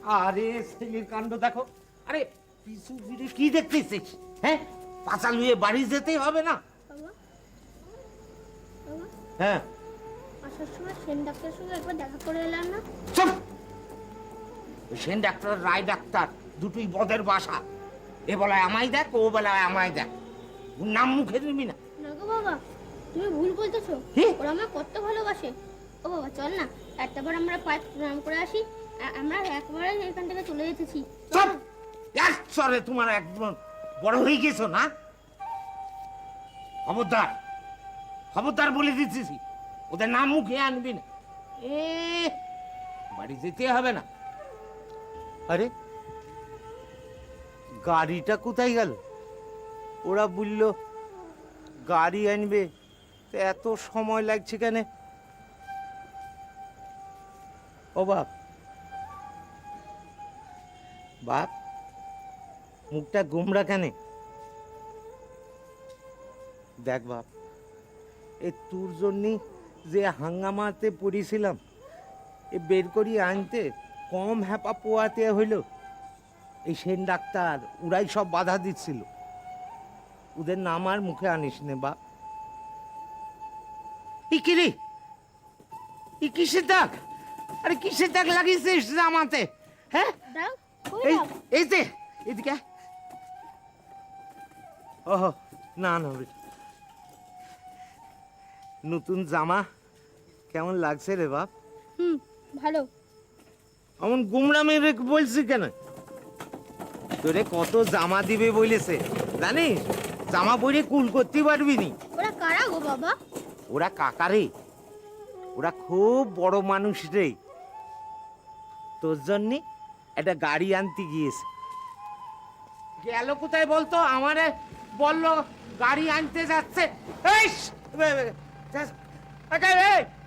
আরে ছেলের কাণ্ড দেখো। আরে পিছু ফিরে কি দেখতেছিস? হ্যাঁ, পাছা লুয়ে বাড়ি যেতেই হবে না? বাবা, বাবা, হ্যাঁ, আসার সময় সেন ডাক্তারের সঙ্গে একবার দেখা করে এলাম না? চুপ! ওই সেন ডাক্তার রায় ডাক্তার দুটোই বদের বাসা। এ বেলায় আমায় দেখ, ও বেলায় আমায় দেখ। ওর নাম মুখে নিবি না। না গো বাবা, তুমি ভুল বলতেছো। কি? ওরা আমার কত ভালোবাসে। ও বাবা চল না, একটাবার আমরা পায়ে প্রণাম করে আসি। আমরা একবারে এখান থেকে চলে যেতেছি। চুপ! এক চরে তোমার একদম বড় হয়ে গেছো না? খবরদার, খবরদার বলে দিতেছি, ওদের নাম মুখে আনবি না। এ বাড়ি যেতে হবে না। আরে গাড়িটা কোথায় গেল? ওরা বলল গাড়ি আনবে, তো এত সময় লাগছে কেন? ও বাপ, বাপ মুখটা গোমরা কেন? দেখ বাপ, এ তোর জন্যই যে হাঙ্গামাতে পড়েছিলাম, এ বের করি আনতে কম হ্যাপা পোয়াতে হইল। এই সেন ডাক্তার ওরাই সব বাধা দিচ্ছিল। ওদের নাম আর মুখে আনিস নে বাপ। ই কিরে, ই কিসের দাগ? আরে কিসের দাগ লাগিয়েছিস জামাতে? হ্যাঁ, দাও, কই এই দাও? এই যে এদিকে। ওহো, না না বেটা। নতুন জামা কেমন লাগছে রে বাপ? ভালো। এমন গুমরা মেরে বলছি কেন? তোরে কত জামা দিবে বলেছে জানিস? জামা পরে কুল করতে পারবি নি। ওরা কারা গো বাবা? ওরা কাকারে, ওরা খুব বড় মানুষ রে। তোর জন্য একটা গাড়ি আনতে গিয়েছে। গেল কোথায় বলতো? আমারে বললো গাড়ি আনতে যাচ্ছে।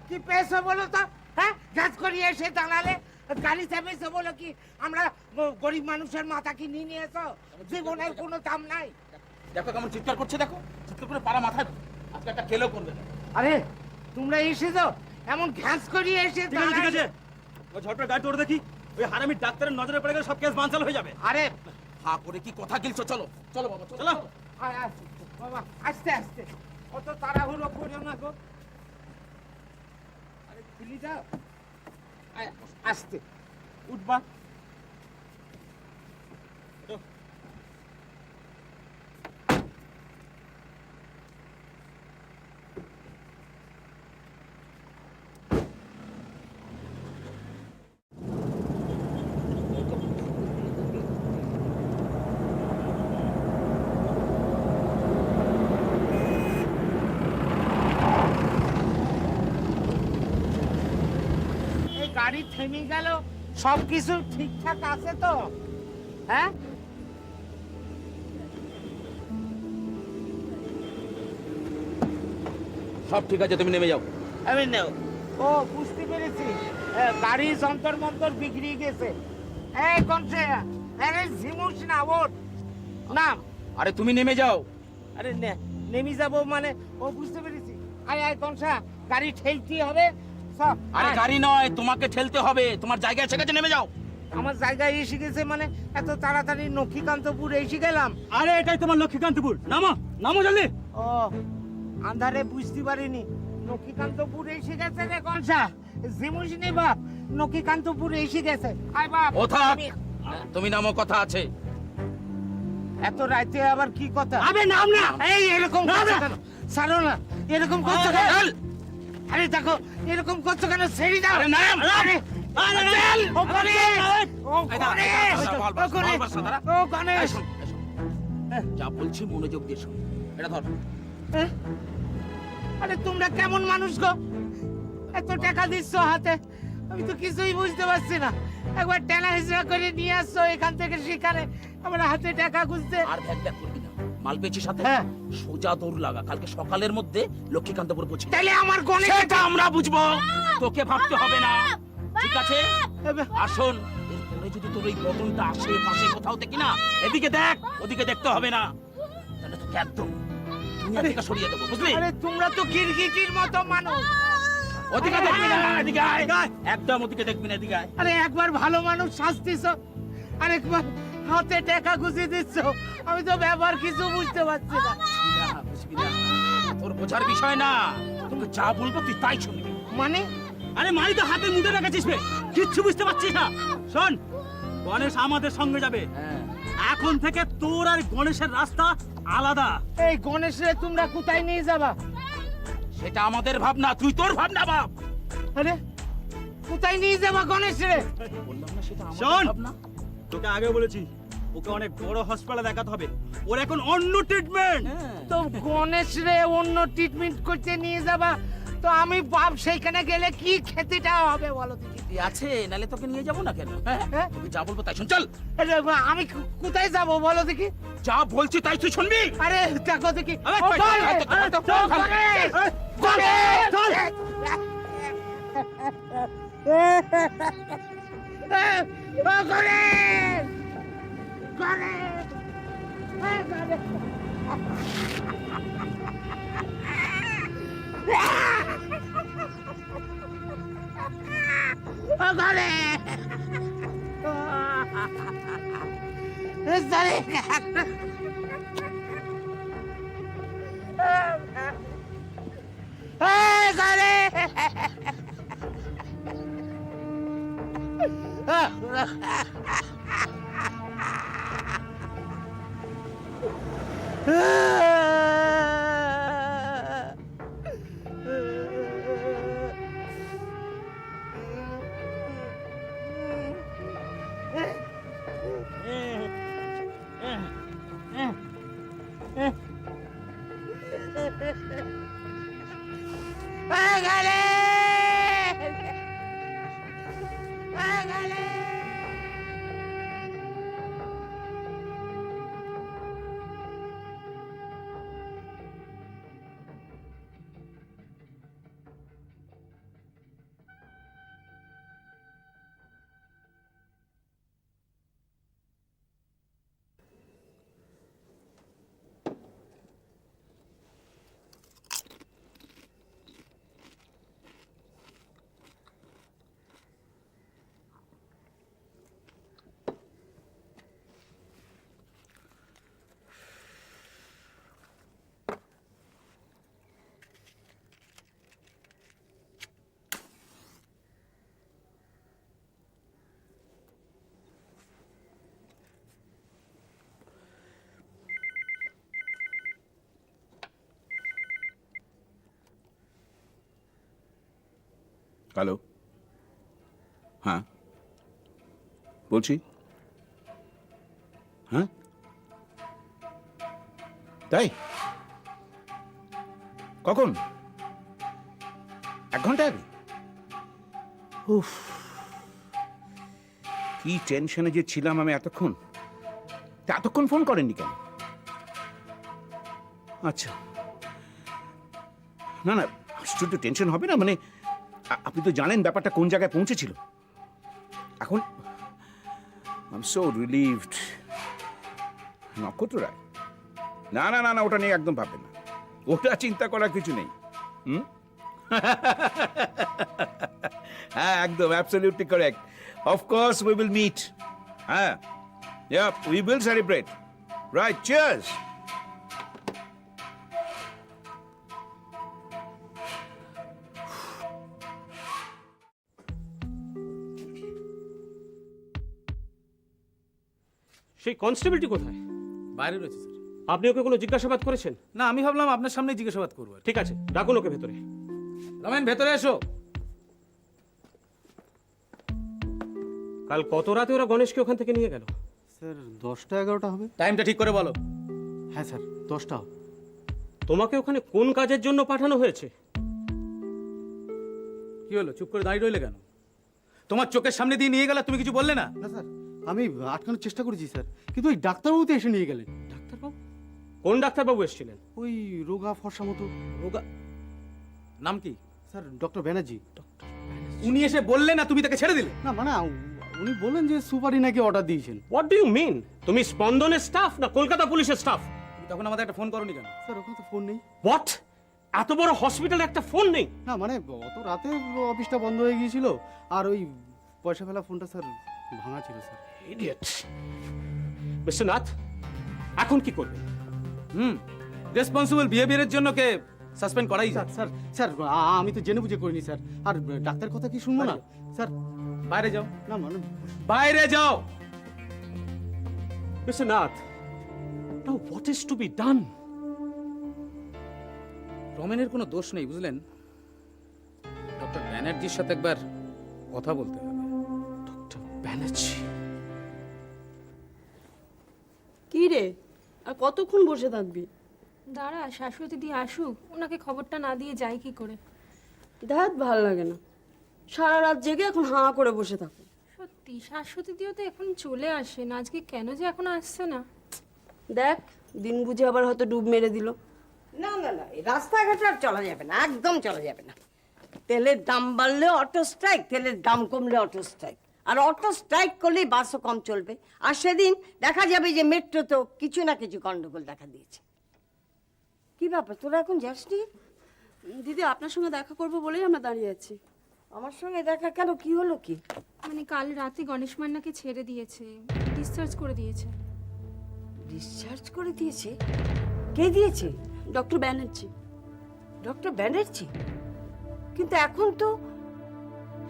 কি পেয়েছো বলো তো? হ্যাঁ, গাছ করিয়ে এসে দাঁড়ালে গাড়ি চাপেছো বলো কি আমরা গরিব মানুষের মাথা কি নিয়ে নিয়েছো? জীবনের কোনো দাম নাই। দেখো কেমন চিৎকার করছে, দেখো চিৎকার করে পাড়া মাথায় আজকে একটা খেলেও করবে না। আরে তোমরা এসেছো এমন ঘ্যাস করিয়ে এসে ঠিক আছে, ওই ঝটপট গাড়ি তোর দেখি। ওই হারামি ডাক্তারের নজরে পড়ে গেলে সব কেস বানচাল হয়ে যাবে। আরে হা করে কি কথা গিলছো? চলো চলো বাবা, চলো। আয়, আয়, বাবা আস্তে আস্তে, অত তাড়াহুড়ো করো না গো। আরে খুলি দাও। আয়, আস্তে উঠবা। এই গাড়ি থেমে গেল, সবকিছু ঠিকঠাক আছে তো? হ্যাঁ, সব ঠিক আছে, তুমি নেমে যাও। আমি নেও। ও বুঝতে পেরেছি, গাড়ি যন্তর মন্তর বিগড়ে গেছে। এই কোনছে? আরে ঝিমুস না, ওর নাম। আরে তুমি নেমে যাও। আরে নেমে যাবো মানে? ও বুঝতে পেরেছি। আয় আয় কনসা, গাড়ি ঠেলতে হবে সব। আরে আয়। গাড়ি নয়, তোমাকে ঠেলতে হবে। তোমার জায়গায় এসে গেছে, নেমে যাও। আমার জায়গায় এসে গেছে মানে? এত তাড়াতাড়ি লক্ষ্মীকান্তপুর এসে গেলাম? আরে এটাই তোমার লক্ষ্মীকান্তপুর। নামো নামো জলদি। ও আন্ধারে বুঝতে পারিনি লক্ষ্মীকান্তপুর এসে গেছে রে কনসা। ঝিমুস নে বাপ, লক্ষ্মীকান্তপুর এসে গেছে। আয় বাপ। ও থাক, আমি- তুমি নামো, কথা আছে। এত রাতে আবার কি কথা? আবে নাম না। এই এরকম করছো কেন? ছাড়ো না, এরকম করছো কেন? আরে দেখো এরকম করছো কেন? ছেড়ে দাও। আরে নাম। আরে আরে চল, নাম। ওখানে ওখানে ওখানে। এই শোন, এই শোন। যা বলছি মনোযোগ দিয়ে শোন। এটা ধর। আরে তোমরা কেমন মানুষ গো? এত টাকা দিচ্ছ হাতে, আমি তো কিছুই বুঝতে পারছি না। একবার টেনা হিসেবে করে নিয়ে আসছো এখান থেকে সেখানে, আমার হাতে টাকা খুঁজতে। আর ব্যাগ ব্যাগ করবি না। মাল পেয়েছিস সাথে? হ্যাঁ। সোজা দৌড় লাগা, কালকে সকালের মধ্যে লক্ষ্মীকান্তপুর পৌঁছে যাবি। তাইলে আমার গনে সেটা আমরা বুঝবো, তোকে ভাবতে হবে না। ঠিক আছে? আসুন, এরপরে যদি তোর ওই বদনটা আশেপাশে কোথাও দেখি না, এদিকে দেখ, ওদিকে দেখতে হবে না, তাহলে তোকে একদম দুনিয়া থেকে সরিয়ে দেবো, বুঝলি? আরে তোমরা তো গিরগিটির মতো মানুষ। ওদিকে দেখবি না, এদিকে আয়। একদম ওদিকে দেখবি না, এদিকে আয়। আরে একবার ভালো মানুষ শাস্তিছ, আরেকবার হাতে টাকা গুছিয়ে দিচ্ছ। আমি তো ব্যাপার কিছু বুঝতে পারছি না। বুঝবি না, তোর বোঝার বিষয় না। তোকে যা বলবো তুই তাই শুনবি। মানে আরে মারি তো হাতে মুদে রেখেছিস বে, কিচ্ছু বুঝতে পারছিস না। শোন, গণেশ আমাদের সঙ্গে যাবে। এখন থেকে তোর আর গণেশের রাস্তা আলাদা। এই গণেশরে তোমরা কোথায় নিয়ে যাবা? সেটা আমাদের ভাবনা, তুই তোর ভাবনা ভাব। আরে কোথায় নিয়ে যাবা গণেশরে? বললাম না সেটা শোন। আমাদের ভাবনা। তোকে আগে বলেছি ওকে অনেক বড় হাসপাতালে দেখাতে হবে, ওর এখন অন্য ট্রিটমেন্ট। তো গণেশরে অন্য ট্রিটমেন্ট করতে নিয়ে যাবা, তো আমি বাপ সেইখানে গেলে কি খেতেটা হবে বলো দেখি? তুই আছে, নালে তোকে নিয়ে যাবো না কেন? হ্যাঁ, হ্যাঁ? তুই যা বলবো তাই শুন, চল। আরে আমি কোথায় যাব বলো দেখি? যা বলছি তাই তুই শুনবি। আরে দেখো দেখি। আরে, ও, কই, গণেশ! কই, কই, কই, কই, চল, কই, গণেশ! কই, গণেশ! চল! ও, গণেশ! গণেশ! এ, গণেশ! ও, Ganesh! Sorry. Hey, sorry. Hello, হ্যাঁ বলছি। হ্যাঁ তাই, কখন? 1 ঘন্টা আগে? উফ, কি টেনশনে যে ছিলাম আমি এতক্ষণ। তা এতক্ষণ ফোন করেননি কেন? আচ্ছা, না না, আশ্চর্য, টেনশন হবে না। মানে আপনি তো জানেন ব্যাপারটা কোন জায়গায় পৌঁছেছিল। এখন আই এম সো রিলিভড। নক্ষত্র রায়, না না না না, ওটা নিয়ে একদম ভাববেন না, ওটা চিন্তা করার কিছু নেই। হ্যাঁ একদম, absolutely correct. Of course we will meet. হ্যাঁ, yeah, we will celebrate. Right, cheers. সেই কনস্টেবলটি কোথায়? বাইরে রয়েছে স্যার। আপনি ওকে কোনো জিজ্ঞাসাবাদ করেছেন? না, আমি ভাবলাম আপনার সামনে জিজ্ঞাসাবাদ করবো। ঠিক আছে, ডাকুন ওকে ভেতরে। রমেন, ভেতরে এসো। কাল কত রাতে ওরা গণেশকে ওখান থেকে নিয়ে গেল? স্যার 10টা 11টা হবে। টাইমটা ঠিক করে বলো। হ্যাঁ স্যার 10টা। তোমাকে ওখানে কোন কাজের জন্য পাঠানো হয়েছে? কি হলো, চুপ করে দাঁড়িয়ে রইলে কেন? তোমার চোখের সামনে দিয়ে নিয়ে গেল, তুমি কিছু বললে না? না স্যার, আমি আটকানোর চেষ্টা করেছি স্যার, কিন্তু ওই ডাক্তারবাবু তো এসে নিয়ে গেলেন। ডাক্তারবাবু? কোন ডাক্তারবাবু এসেছিলেন? ওই রোগা ফর্সা মতো। রোগা নাম কি? Sir doctor Banerjee. উনি এসে বললেন না, তুমি তাকে ছেড়ে দিলে? না মানে উনি বললেন যে সুপারি নাকি অর্ডার দিয়েছেন। What do you mean? তুমি স্পন্দনের স্টাফ না কলকাতা পুলিশের স্টাফ? তুমি তখন আমাদের একটা ফোন করোনি কেন? স্যার ওখানে তো ফোন নেই। হোয়াট? এত বড় হসপিটালে একটা ফোন নেই? না মানে অত রাতে অফিসটা বন্ধ হয়ে গিয়েছিল, আর ওই পয়সা ফেলা ফোনটা স্যার ভাঙা ছিল স্যার। ইডিয়েট। মিস্টার নাথ, এখন কি করবে? রেসপন্সিবল বিহেভিয়ারের জন্য কে সাসপেন্ড করাই স্যার যায়। স্যার স্যার আমি তো জেনে বুঝে করিনি স্যার, আর ডাক্তার কথা কি শুনবো না স্যার? বাইরে যাও, না মানে বাইরে যাও। Mister Nath, now what is to be done? রমেনের কোনো দোষ নেই, বুঝলেন? ডক্টর ব্যানার্জির সাথে একবার কথা বলতে হবে। ডক্টর ব্যানার্জি? কি রে, আর কতক্ষণ বসে থাকবি? দাঁড়া, শাশুড়ি দিদি আসুক, ওনাকে খবরটা না দিয়ে যাই কি করে। দেখ ভাল লাগে না, সারা রাত জেগে এখন হাঁ করে বসে থাকো। সত্যি শাশুড়ি দিদিও তো এখন চলে আসেন, আজকে কেন যে এখন আসছে না। দেখ দিন বুঝে আবার হয়তো ডুব মেরে দিল। না না না, এই রাস্তাঘাটে আর চলা যাবে না, একদম চলা যাবে না। তেলের দাম বাড়লে অটো স্ট্রাইক, তেলের দাম কমলে অটো স্ট্রাইক, আর অটো স্ট্রাইক করলেই বাসও কম চলবে। আর সেদিন দেখা যাবে যে মেট্রোতেও কিছু না কিছু গন্ডগোল দেখা দিয়েছে। কি ব্যাপার, তোরা এখন যাসনি? দিদি আপনার সঙ্গে দেখা করবো বলেই আমরা দাঁড়িয়ে আছি। আমার সঙ্গে দেখা কেন, কি হলো কি? মানে কাল রাতে গণেশ মান্নাকে ছেড়ে দিয়েছে, ডিসচার্জ করে দিয়েছে। ডিসচার্জ করে দিয়েছে? কে দিয়েছে? ডক্টর ব্যানার্জি। ডক্টর ব্যানার্জি? কিন্তু এখন তো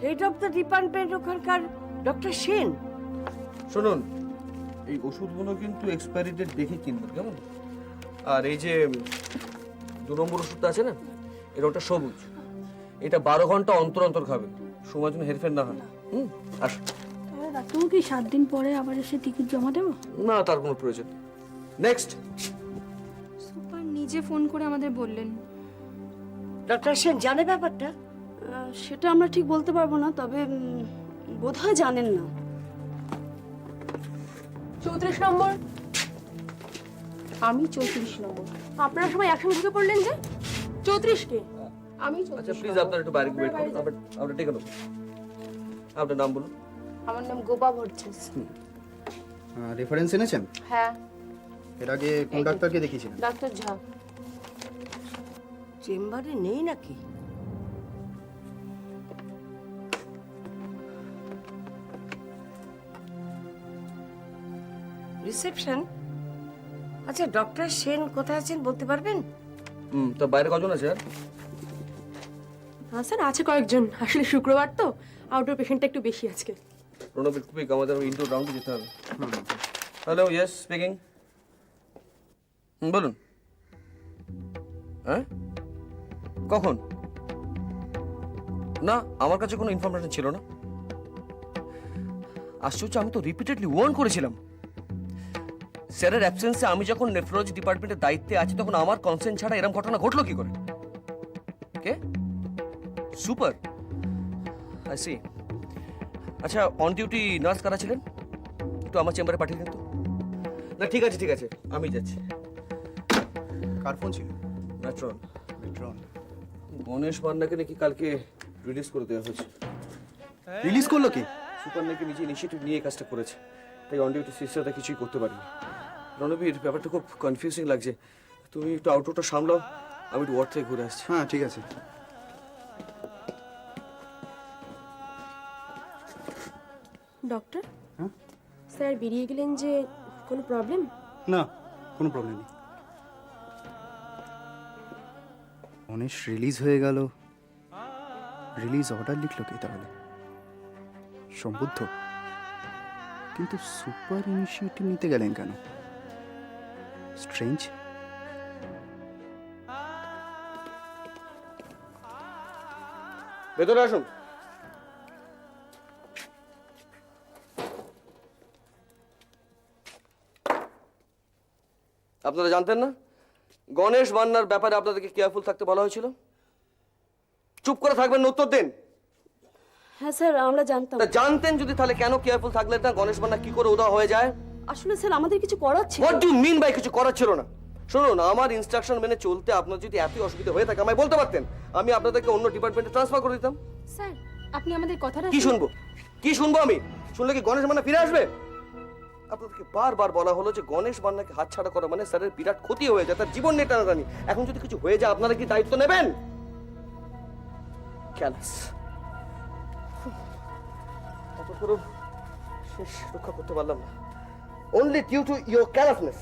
হেড অফ দ্য ডিপার্টমেন্ট ওখানকার ডক্টর সেন। শুনুন, এই ওষুধগুলো কিন্তু এক্সপায়ারি ডেট দেখে কিনবেন, কেমন? আর এই যে 2 নম্বর ওষুধটা আছে না, এর ওটা সবুজ, এটা 12 ঘন্টা অন্তর অন্তর খাবে, সময় যেন হেরফের না হয়। আস। ডাক্তারবাবু কি 7 দিন পরে আবার এসে টিকিট জমা দেবো? না, তার কোনো প্রয়োজন। নেক্সট। সুপার নিজে ফোন করে আমাদের বললেন। ডক্টর সেন জানে ব্যাপারটা? সেটা আমরা ঠিক বলতে পারবো না, তবে বোধহয় জানেন না। 34 নম্বর। আমি 34 নম্বর। আপনারা সবাই একসঙ্গে ঢুকে পড়লেন যে? 34 কে? আমি 34। আচ্ছা প্লিজ আপনারা একটু বাইরে ওয়েট করুন, আমরা টেকে নেব। আপনার নাম বলুন। আমার নাম গোপা ভট্টাচ। রেফারেন্স এনেছেন? হ্যাঁ। এর আগে কোন ডাক্তারকে দেখিয়েছিলেন? ডাক্তার ঝা। চেম্বারে নেই নাকি? রিসেপশন? আচ্ছা ডক্টর সেন কোথায় আছেন বলতে পারবেন? তো বাইরে কজন আছে? আর হ্যাঁ স্যার, আছে কয়েকজন, আসলে শুক্রবার তো আউটডোর পেশেন্টটা একটু বেশি আজকে। প্রণব কুইক, আমাদের ইনডোর রাউন্ডে যেতে হবে। Hello, yes speaking. বলুন। হ্যাঁ, কখন? না, আমার কাছে কোনো ইনফরমেশন ছিল না। আশ্চর্য, আমি তো রিপিটেডলি ওয়ার্ন করেছিলাম। স্যারের অ্যাবসেন্সে আমি যখন নেফ্রোলজি ডিপার্টমেন্টের দায়িত্বে আছি, তখন আমার কনসেন্ট ছাড়া এরকম ঘটনা ঘটলো কি করে? কে? Super, I see. আচ্ছা, অন ডিউটি নার্স কারা ছিলেন? একটু আমার চেম্বারে পাঠিয়ে দিন তো। না ঠিক আছে ঠিক আছে, আমি যাচ্ছি। কার ফোন ছিল? মেট্রন। মেট্রন গণেশ মান্নাকে নাকি কালকে রিলিজ করে দেওয়া হয়েছে। রিলিজ করলো কি? সুপার নাকি নিজে ইনিশিয়েটিভ নিয়ে কাজটা করেছে, তাই অন ডিউটি সিস্টারটা কিছুই করতে পারিনি। রণবীর, ব্যাপারটা খুব কনফিউজিং লাগছে, তুমি একটু আউটডোরটা সামলাও, আমি একটু ওয়ার্ড থেকে ঘুরে আসছি। হ্যাঁ ঠিক আছে। ডক্টর? হ্যাঁ স্যার বেরিয়ে গেলেন যে, কোনো প্রবলেম? না, কোনো প্রবলেম নেই। গণেশ রিলিজ হয়ে গেল, রিলিজ অর্ডার লিখলো কে তাহলে? সম্বুদ্ধ। কিন্তু সুপার ইনিশিয়েটিভ নিতে গেলেন কেন? স্ট্রেঞ্জ। ভেতরে আসুন। আপনারা জানতেন না গণেশ মান্নার ব্যাপারে আপনাদেরকে কেয়ারফুল থাকতে বলা হয়েছিল? চুপ করে থাকবেন না, উত্তর দিন। হ্যাঁ স্যার, আমরা জানতাম। তা জানতেন যদি, তাহলে কেন কেয়ারফুল থাকলেন না? গণেশ মান্না কি করে উদা হয়ে যায়? আসলে স্যার আমাদের কিছু করার ছিল। What do you mean by কিছু করার ছিল না? শুনুন, আমার ইনস্ট্রাকশন মেনে চলতে আপনার যদি এতই অসুবিধা হয়ে থাকে আমায় বলতে পারতেন, আমি আপনাদেরকে অন্য ডিপার্টমেন্টে ট্রান্সফার করে দিতাম। স্যার আপনি আমাদের কথাটা কি শুনবো? কি শুনবো আমি? শুনলে কি গণেশ মান্না ফিরে আসবে? আপনাদেরকে বারবার বলা হলো যে গণেশ মান্নাকে হাতছাড়া করা মানে স্যারের বিরাট ক্ষতি হয়ে যায়, তার জীবন নিয়ে টানাটানি। এখন যদি কিছু হয়ে যায় আপনারা কি দায়িত্ব নেবেন? ক্যালাস করেও শেষ রক্ষা করতে পারলাম না, অনলি ডিউ টু ইউর ক্যারাফনেস।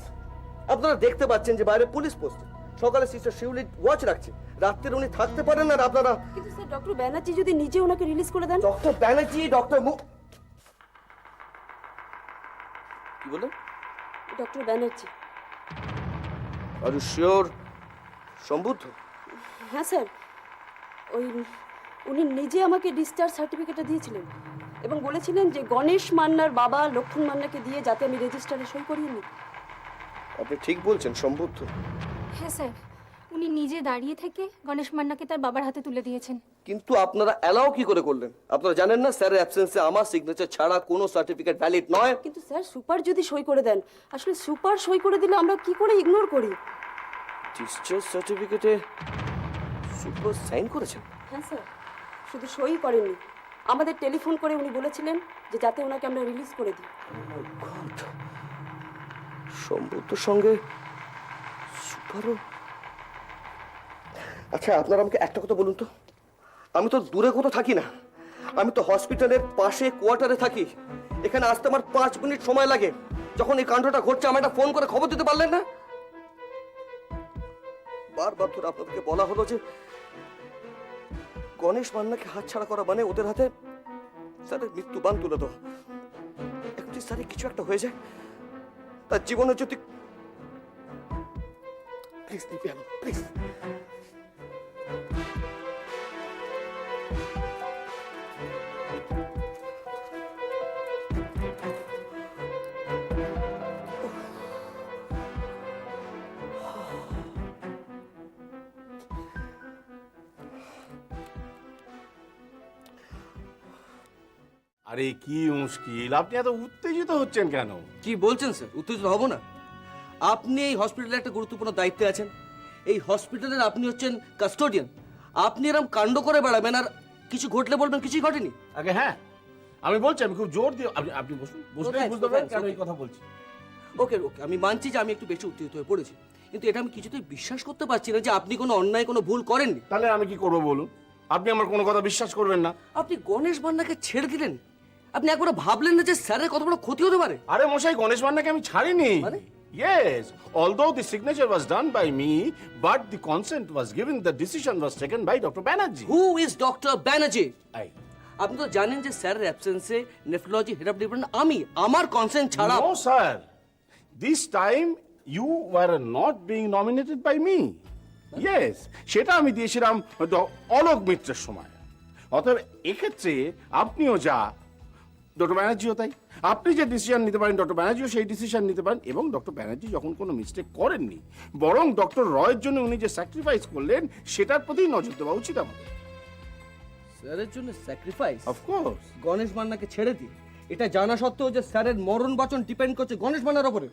আপনারা দেখতে পাচ্ছেন যে বাইরে পুলিশ পোস্ট, সকালে সিস্টার শিউলি ওয়াচ রাখছে, রাত্রে উনি থাকতে পারেন না, আর আপনারা। কিন্তু স্যার ডক্টর ব্যানার্জি যদি নিজে ওনাকে রিলিজ করে দেন? ডক্টর ব্যানার্জি, ডক্টর কি বলেন? Doctor Banerjee. Are you sure Sambuddha? হ্যাঁ স্যার, ওই উনি নিজে আমাকে ডিসচার্জ সার্টিফিকেটটা দিয়েছিলেন এবং বলেছিলেন যে গণেশ মান্নার বাবা লক্ষণ মান্নাকে দিয়ে যাতে আমি রেজিস্টারে সই করিয়ে নিই। আপনি ঠিক বলছেন সম্বুদ্ধ। হ্যাঁ স্যার, উনি নিজে দাঁড়িয়ে থেকে গণেশ মান্নাকে তার বাবার হাতে তুলে দিয়েছেন। কিন্তু আপনারা অ্যালাউ কি করে করলেন? আপনারা জানেন না স্যারের অ্যাবসেন্সে আমার সিগনেচার ছাড়া কোনো সার্টিফিকেট ভ্যালিড নয়। কিন্তু স্যার সুপার যদি সই করে দেন, আসলে সুপার সই করে দিলে আমরা কি করে ইগনোর করি? ডিসচার্জ সার্টিফিকেটে সুপার সাইন করেছেন? হ্যাঁ স্যার, শুধু সই করেননি, আমাদের টেলিফোন করে উনি বলেছিলেন যে যাতে ওনাকে আমরা রিলিজ করে দিই। গড, সম্বুদ্ধর সঙ্গে সুপারও। আচ্ছা আপনারা আমাকে একটা কথা বলুন তো, আমি তো দূরে কোথাও থাকি না, আমি তো হসপিটালের পাশে কোয়ার্টারে থাকি। এখানে আসতে আমার 5 মিনিট সময় লাগে। যখন এই কাণ্ডটা ঘটছে আমার একটা ফোন করে খবর দিতে পারলেন না? বারবার ধরে আপনাদেরকে বলা হলো যে গণেশ মান্নাকে হাতছাড়া করা মানে ওদের হাতে স্যারের মৃত্যু বান তুলে দাও। একটু স্যারের কিছু একটা হয়ে যায়, তার জীবনে যদি please leave me alone, please. আরে কি মুশকিল, আপনি এত উত্তেজিত হচ্ছেন কেন? কি বলছেন স্যার? উত্তেজিত হব না? আপনি এই হসপিটালে একটা গুরুত্বপূর্ণ দায়িত্বে আছেন। এই হসপিটালের আপনি হচ্ছেন কাস্টোডিয়ান। আপনি এরকম কাণ্ড করে বেড়াবেন আর কিছু ঘটলে বলবেন কিছুই ঘটেনি। আগে হ্যাঁ, আমি বলছি, আমি খুব জোর দিয়ে আপনি বসুন, বসলেই বুঝতে পারবেন কেন এই কথা বলছি। ওকে ওকে, আমি মানছি যে আমি একটু বেশি উত্তেজিত হয়ে পড়েছি, কিন্তু এটা আমি কিছুতেই বিশ্বাস করতে পারছি না যে আপনি কোনো অন্যায়, কোনো ভুল করেননি। তাহলে আমি কি করবো বলুন? আপনি আমার কোনো কথা বিশ্বাস করবেন না। আপনি গণেশ মান্নাকে ছেড়ে দিলেন, আপনি একবার ভাবলেন না যে স্যারের কত বড় ক্ষতি হতে পারে? আরে মশাই, গণেশ মান্নাকে আমি ছাড়িনি। মানে? Yes, although the signature was done by me, but the consent was given, the decision was taken by Dr. Banerjee. Who is Dr. Banerjee? I. আপনি তো জানেন যে স্যারের অ্যাবসেন্সে নেফ্রোলজি হেড অফ ডিপার্টমেন্ট আমি, আমার কনসেন্ট ছাড়া। No, sir. This time you were not being nominated by me. Yes, সেটা আমি দিয়েছিলাম অলোক মিত্রের সময়। অতএব এক্ষেত্রে আপনিও যা, ডক্টর ব্যানার্জিও তাই। আপনি যে ডিসিশন নিতে পারেন, ডক্টর ব্যানার্জিও সেই ডিসিশন নিতে পারেন। এবং ডক্টর ব্যানার্জি যখন কোনো মিস্টেক করেননি, বরং ডক্টর রয়ের জন্য উনি যে স্যাক্রিফাইস করলেন সেটার প্রতি নজর দেওয়া উচিত আমাদের। স্যারের জন্য স্যাক্রিফাইস? অফকোর্স। গণেশ মান্নাকে ছেড়ে দিই, এটা জানা সত্ত্বেও যে স্যারের মরণ বাচন ডিপেন্ড করছে গণেশ মান্নার উপরে।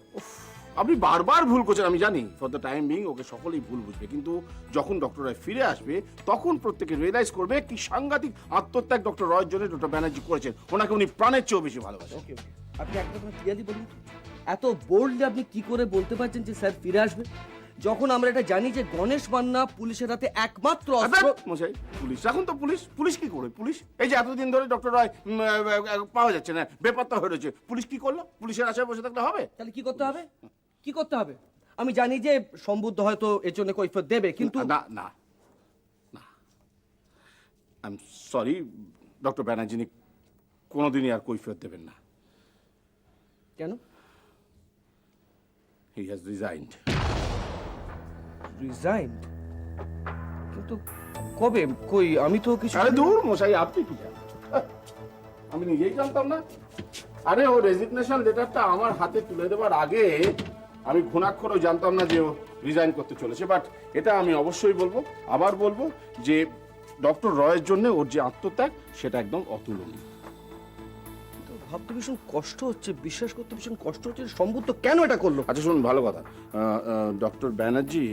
আপনি বারবার ভুল করছেন, আমি জানি। ফর দ্য টাইম বিং ওকে সকলেই ভুল বুঝবে, কিন্তু যখন ডক্টর রয় ফিরে আসবে তখন প্রত্যেকে রিয়েলাইজ করবে কি সাংঘাতিক আত্মত্যাগ ডক্টর রয়ের জন্য ডক্টর ব্যানার্জি করেছেন। ওনাকে উনি প্রাণের চেয়েও বেশি ভালোবাসেন। ওকে ওকে, আপনি একটা কথা ক্লিয়ারলি বলুন তো, এত বোল্ডলি আপনি কি করে বলতে পারছেন যে স্যার ফিরে আসবে, যখন আমরা এটা জানি যে গণেশ মান্না পুলিশের হাতে একমাত্র অস্ত্র? মশাই, পুলিশ এখন তো পুলিশ কি করে? পুলিশ এই যে এতদিন ধরে ডক্টর রয় পাওয়া যাচ্ছে না, বেপাত্তা হয়ে রয়েছে, পুলিশ কি করলো? পুলিশের আশায় বসে থাকলে হবে? তাহলে কি করতে হবে? কি করতে হবে? আমি জানি যে সম্বুদ্ধ হয়তো এর জন্য কৈফিয়ত দেবে, কিন্তু না না না, I am sorry, doctor Banerjee কোনোদিনই আর কৈফিয়ত দেবেন না। কেন? He has resigned. রিজাইন্ড? কিন্তু কবে? কই, আমি তো কিছু। আরে দূর মশাই, আপনি কি জানেন? আমি নিজেই জানতাম না। আরে ও রেজিগনেশন লেটারটা আমার হাতে তুলে দেওয়ার আগে আমি ঘুণাক্ষরও জানতাম না যে ও রিজাইন করতে চলেছে। বাট এটা আমি অবশ্যই বলবো, আবার বলবো যে ডক্টর রয়ের জন্য ওর যে আত্মত্যাগ সেটা একদম অতুলনীয়। ভাবতে ভীষণ কষ্ট হচ্ছে, বিশ্বাস করতে ভীষণ কষ্ট হচ্ছে সম্বুদ্ধ কেন এটা করলো। আচ্ছা শুনুন, ভালো কথা, ডক্টর ব্যানার্জি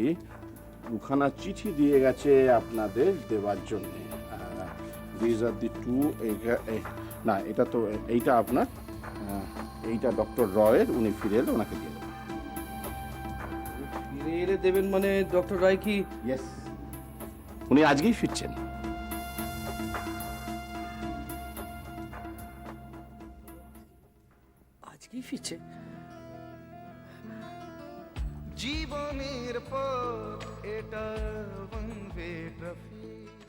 দুখানা চিঠি দিয়ে গেছে আপনাদের দেওয়ার জন্য। দিস আর দি টু, না এটা তো এইটা আপনার, এইটা ডক্টর রয়ের, উনি ফিরে এলে ওনাকে দিয়ে দেবেন। ফিরে এলে দেবেন মানে ডক্টর রায় কি? ইয়েস, উনি আজকেই ফিরছেন। আজকেই ফিরছে? জীবনের পথ এটা ওয়ান ওয়ে ট্রাফিক।